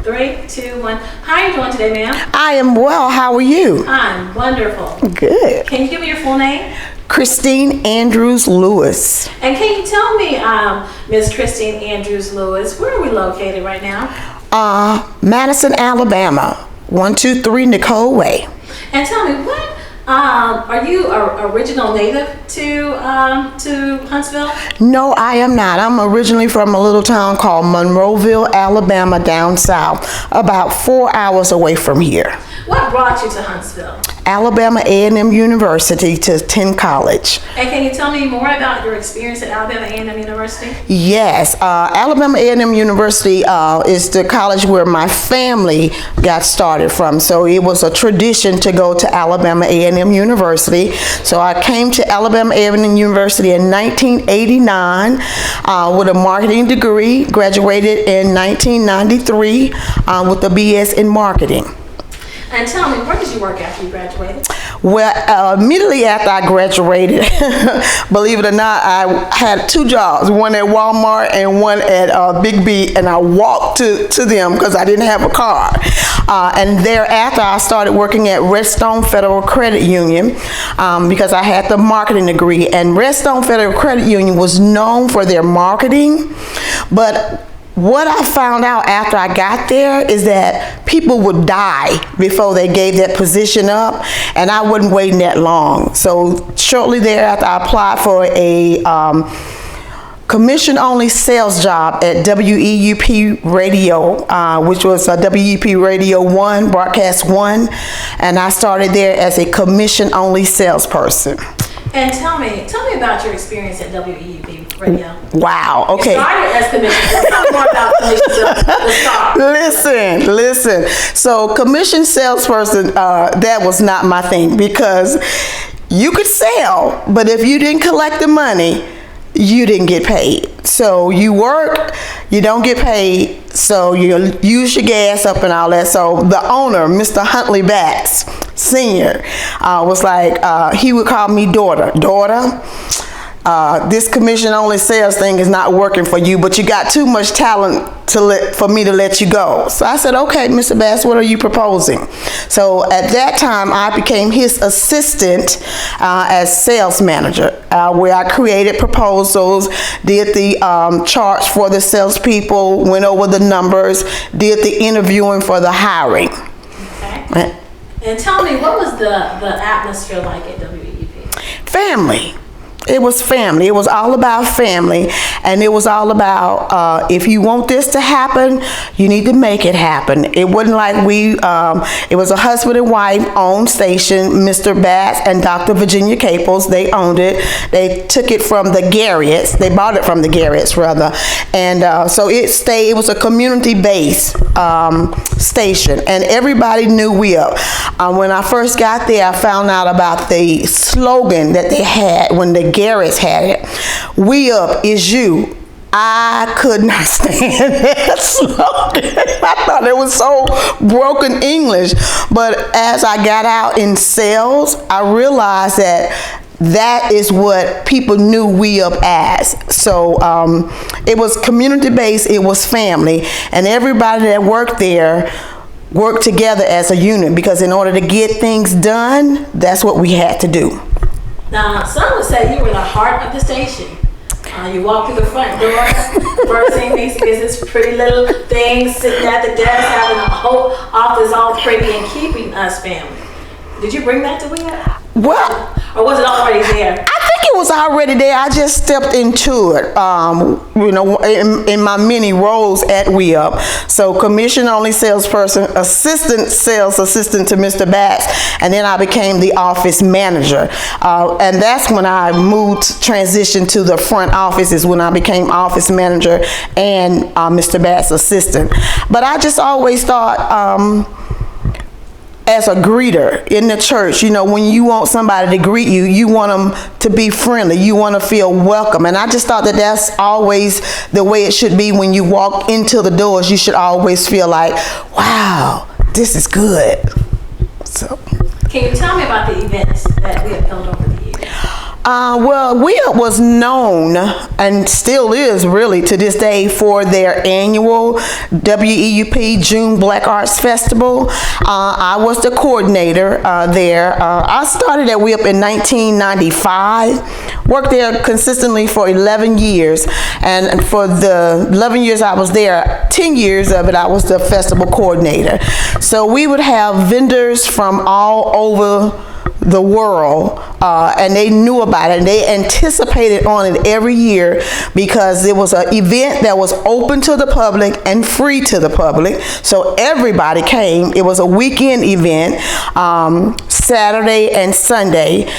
3, 2, 1. How are you doing today, ma'am? I am well. How are you? I'm wonderful. Good. Can you give me your full name? Christine Andrews Lewis. And can you tell me, Miss Christine Andrews Lewis, where are we located right now? Madison, Alabama. 123 Nicole Way. And tell me, what are you a original native to Huntsville? No, I am not. I'm originally from a little town called Monroeville, Alabama, down south, about 4 hours away from here. What brought you to Huntsville? Alabama A&M University to attend college. And can you tell me more about your experience at Alabama A&M University? Yes, Alabama A&M University is the college where my family got started from. So it was a tradition to go to Alabama A&M University. So I came to Alabama A&M University in 1989 with a marketing degree, graduated in 1993 with a BS in marketing. And tell me, where did you work after you graduated? Well, immediately after I graduated, believe it or not, I had 2 jobs, one at Walmart and one at Big B, and I walked to them because I didn't have a car. And thereafter, I started working at Redstone Federal Credit Union because I had the marketing degree, and Redstone Federal Credit Union was known for their marketing, but what I found out after I got there is that people would die before they gave that position up, and I wasn't waiting that long. So shortly thereafter, I applied for a commission-only sales job at WEUP Radio, which was WEUP Radio 1, Broadcast 1, and I started there as a commission-only salesperson. And tell me about your experience at WEUP Radio. Wow, okay. You started as commission. Tell me more about commission. Listen. So commission salesperson, that was not my thing, because you could sell, but if you didn't collect the money, you didn't get paid. So you work, you don't get paid, so you use your gas up and all that. So the owner, Mr. Huntley Batts Sr., was like, he would call me daughter, this commission-only sales thing is not working for you, but you got too much talent for me to let you go. So I said, okay, Mr. Bass, what are you proposing? So at that time, I became his assistant as sales manager, where I created proposals, did the charts for the salespeople, went over the numbers, did the interviewing for the hiring. Okay. And tell me, what was the atmosphere like at WEUP? Family. It was family. It was all about family, and it was all about if you want this to happen, you need to make it happen. It wasn't like it was a husband and wife owned station, Mr. Bass and Dr. Virginia Caples. They owned it. They took it from the Garretts. They bought it from the Garretts, rather. And so it was a community-based station, and everybody knew We Up. When I first got there, I found out about the slogan that they had when the Garretts had it. We Up is you. I could not stand that slogan. I thought it was so broken English. But as I got out in sales, I realized that is what people knew We Up as. So it was community-based, it was family, and everybody that worked there worked together as a unit, because in order to get things done, that's what we had to do. Now, some would say you were the heart of the station. You walk through the front door, first thing they see is this pretty little thing sitting at the desk, having a whole office all pretty and keeping us family. Did you bring that to We Up? Well, or was it already there? I think it was already there. I just stepped into it, in my many roles at We Up. So commission-only salesperson, assistant sales assistant to Mr. Batts, and then I became the office manager. And that's when I transitioned to the front office, is when I became office manager and Mr. Batts' assistant. But I just always thought, as a greeter in the church, when you want somebody to greet you, you want them to be friendly. You want to feel welcome. And I just thought that that's always the way it should be. When you walk into the doors, you should always feel like, wow, this is good. So, can you tell me about the events that we have held over the years? Well, WEUP was known and still is really to this day for their annual WEUP June Black Arts Festival. I was the coordinator there. I started at WEUP in 1995, worked there consistently for 11 years, and for the 11 years I was there, 10 years of it I was the festival coordinator. So we would have vendors from all over the world, and they knew about it and they anticipated on it every year because it was an event that was open to the public and free to the public, so everybody came. It was a weekend event, Saturday and Sunday.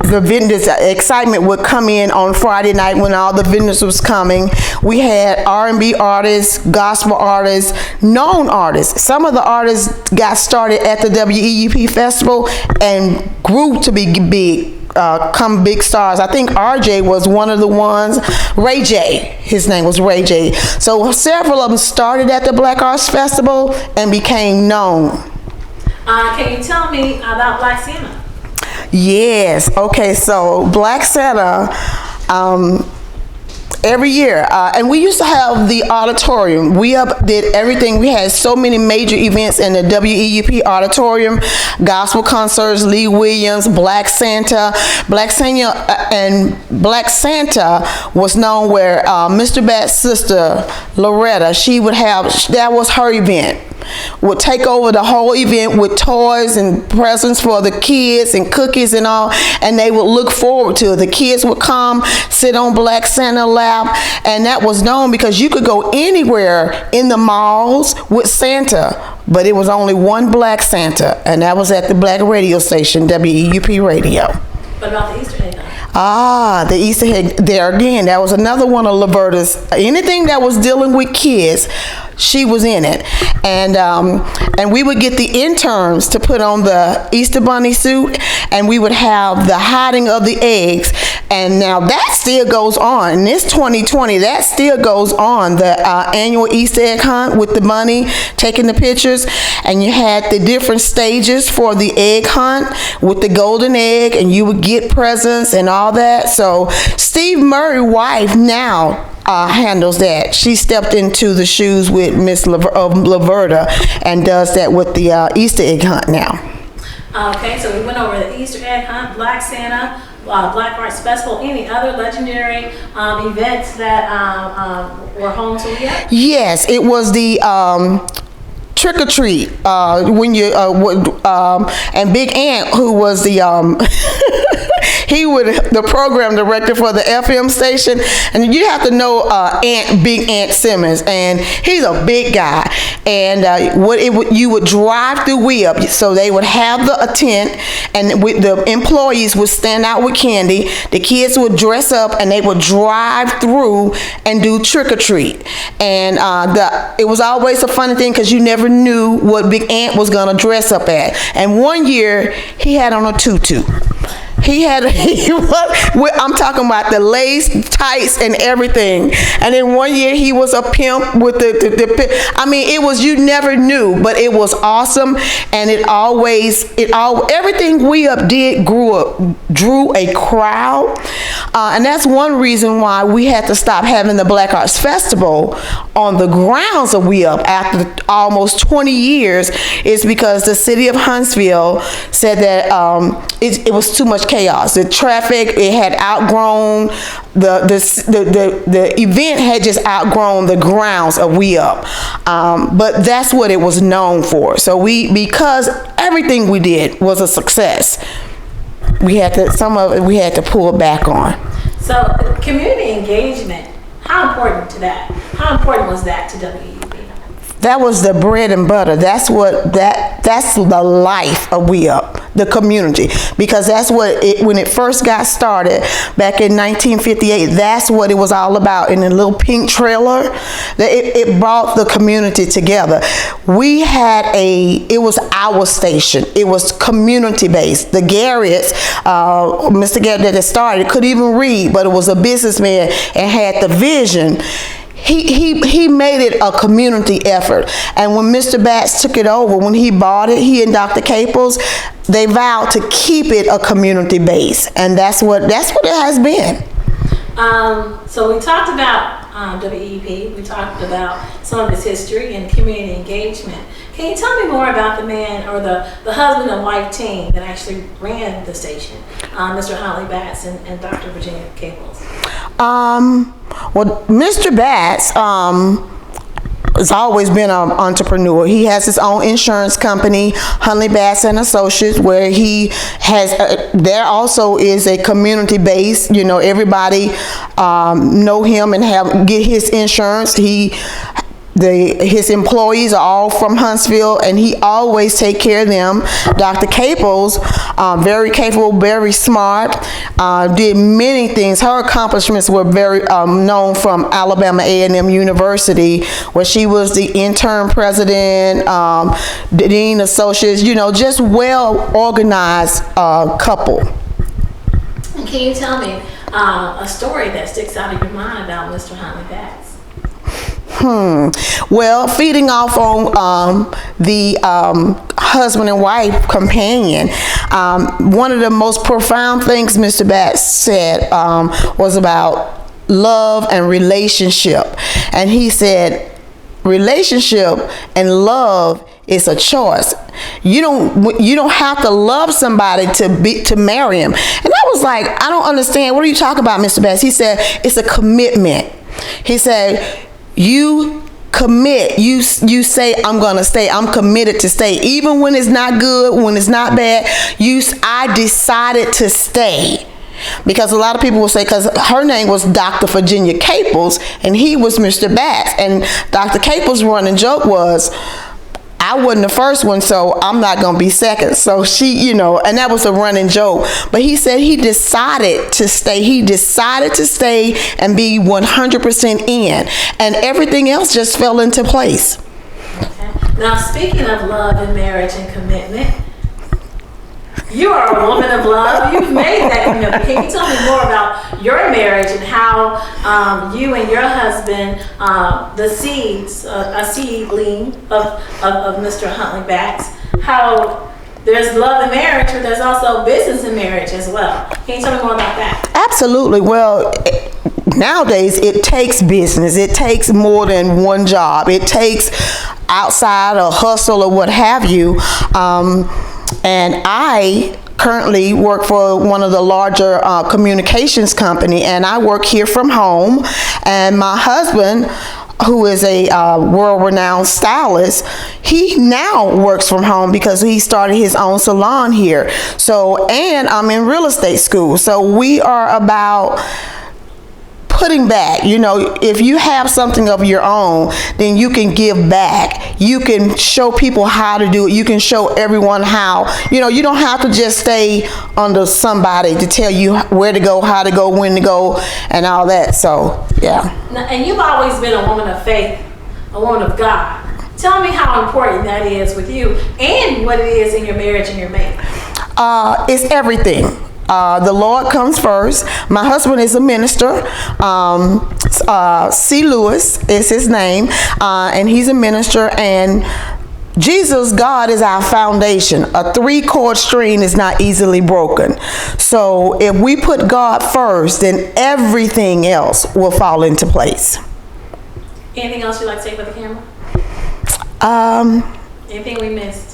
The vendors, excitement would come in on Friday night when all the vendors was coming. We had R&B artists, gospel artists, known artists. Some of the artists got started at the WEUP festival and grew to be big. Come big stars. I think RJ was one of the ones. Ray J, his name was Ray J. So several of them started at the Black Arts Festival and became known. Can you tell me about Black Santa? Yes. Okay. So Black Santa, every year, and we used to have the auditorium. We did everything. We had so many major events in the WEUP auditorium: gospel concerts, Lee Williams, Black Santa. Black Santa was known where Mr. Bat's sister Loretta, she would have, that was her event. Would take over the whole event with toys and presents for the kids and cookies and all, and they would look forward to it. The kids would come, sit on Black Santa lap, and that was known because you could go anywhere in the malls with Santa, but it was only one Black Santa, and that was at the Black radio station, WEUP Radio. What about the Easter egg hunt? The Easter egg, there again, that was another one of Laverta's. Anything that was dealing with kids, she was in it. And we would get the interns to put on the Easter bunny suit, and we would have the hiding of the eggs. And now that still goes on. In this 2020, that still goes on, the annual Easter egg hunt with the bunny, taking the pictures. And you had the different stages for the egg hunt with the golden egg, and you would get presents and all that. So Steve Murray's wife now handles that. She stepped into the shoes with Miss Laverta and does that with the Easter egg hunt now. Okay, so we went over the Easter egg hunt, Black Santa, Black Arts Festival. Any other legendary events that were home to WEUP? Yes, it was the trick or treat when you and Big Ant, who was the he was the program director for the FM station, and you have to know Big Ant Simmons, and he's a big guy. And you would drive through WEUP, so they would have the tent, and the employees would stand out with candy. The kids would dress up, and they would drive through and do trick or treat. And it was always a funny thing because you never knew what Big Ant was gonna dress up at. And one year he had on a tutu. I'm talking about the lace tights and everything. And then one year he was a pimp with I mean, it was, you never knew, but it was awesome. And everything WEUP did drew a crowd. And that's one reason why we had to stop having the Black Arts Festival on the grounds of WEUP after almost 20 years, is because the city of Huntsville said that it was too much chaos. The traffic, it had outgrown, the event had just outgrown the grounds of WEUP. But that's what it was known for. So because everything we did was a success, we had to pull back on. So community engagement, how important was that to WEUP? That was the bread and butter. That's the life of WEUP, the community, because that's when it first got started back in 1958. That's what it was all about. In the little pink trailer, it brought the community together. It was our station. It was community based. The Garretts, Mr. Garrett that started, couldn't even read, but it was a businessman and had the vision. he made it a community effort. And when Mr. Batts took it over, when he bought it, he and Dr. Caples, they vowed to keep it a community base, and that's what it has been. So we talked about WEEP. We talked about some of its history and community engagement. Can you tell me more about the man or the husband and wife team that actually ran the station, Mr. Huntley Batts and Dr. Virginia Caples? Well, Mr. Batts has always been an entrepreneur. He has his own insurance company, Huntley Batts and Associates, where he has, there also is a community base. You know, everybody know him and get his insurance. His employees are all from Huntsville, and he always take care of them. Dr. Caples, very capable, very smart, did many things. Her accomplishments were very known from Alabama A&M University, where she was the interim president, dean associates, you know, just well organized couple. And can you tell me a story that sticks out of your mind about Mr. Huntley Batts? Well, feeding off on the husband and wife companion, one of the most profound things Mr. Batts said was about love and relationship. And he said, relationship and love is a choice. You don't have to love somebody to marry him. And I was like, I don't understand. What are you talking about, Mr. Batts? He said, it's a commitment. He said, you commit, you say, I'm gonna stay, I'm committed to stay, even when it's not good, when it's not bad. I decided to stay. Because a lot of people will say, because her name was Dr. Virginia Caples and he was Mr. Batts, and Dr. Caples' running joke was, I wasn't the first one, so I'm not going to be second. So she, you know, and that was a running joke. But he said he decided to stay. He decided to stay and be 100% in. And everything else just fell into place. Okay. Now, speaking of love and marriage and commitment, you are a woman of love. You've made that commitment. Can you tell me more about your marriage and how you and your husband, the seeds, a seedling of Mr. Huntley Batts, how there's love in marriage, but there's also business in marriage as well. Can you tell me more about that? Absolutely. Well, nowadays it takes business. It takes more than one job. It takes outside a hustle or what have you. And I currently work for one of the larger communications company, and I work here from home. And my husband, who is a world-renowned stylist, he now works from home because he started his own salon here. So, and I'm in real estate school. So we are about putting back. You know, if you have something of your own, then you can give back. You can show people how to do it. You can show everyone how. You know, you don't have to just stay under somebody to tell you where to go, how to go, when to go, and all that. So, yeah. Now, and you've always been a woman of faith, a woman of God. Tell me how important that is with you and what it is in your marriage and your mate. It's everything. The Lord comes first. My husband is a minister. C. Lewis is his name, and he's a minister. And Jesus, God, is our foundation. A 3-chord string is not easily broken. So if we put God first, then everything else will fall into place. Anything else you'd like to say for the camera? Anything we missed?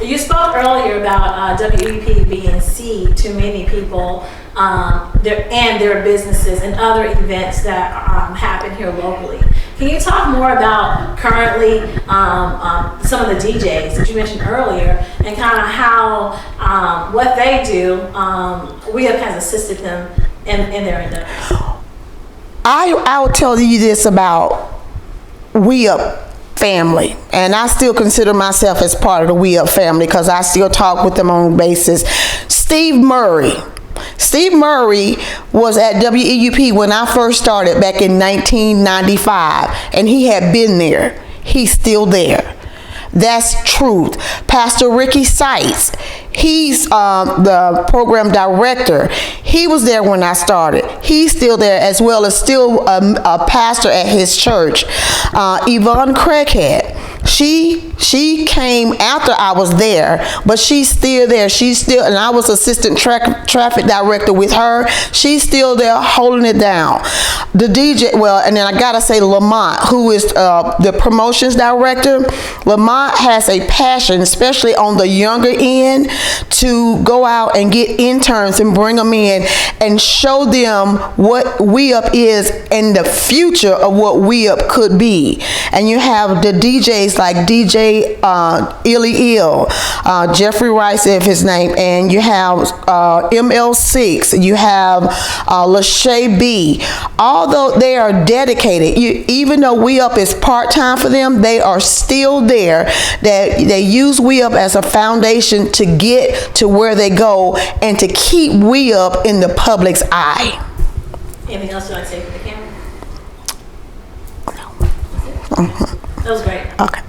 You spoke earlier about WEEP being seed to many people their businesses and other events that happen here locally. Can you talk more about currently some of the DJs that you mentioned earlier and kind of how what they do, WEUP has assisted them in their endeavors? I will tell you this about WEUP family, and I still consider myself as part of the WEUP family because I still talk with them on basis. Steve Murray was at WEUP when I first started back in 1995, and he had been there. He's still there. That's truth. Pastor Ricky Seitz, he's the program director. He was there when I started. He's still there, as well as still a pastor at his church. Yvonne Craighead, she came after I was there, but she's still there. She's still, and I was assistant traffic director with her. She's still there holding it down. The DJ, well, and then I gotta say Lamont, who is the promotions director. Lamont has a passion, especially on the younger end, to go out and get interns and bring them in and show them what We Up is and the future of what We Up could be. And you have the DJs like DJ Illy Ill, Jeffrey Rice, if his name, and you have ML6, you have Lachey B. Although they are dedicated, even though We Up is part-time for them, they are still there. That they use We Up as a foundation to get to where they go and to keep We Up in the public's eye. Anything else you'd like to say for the camera? No. That was great. Okay.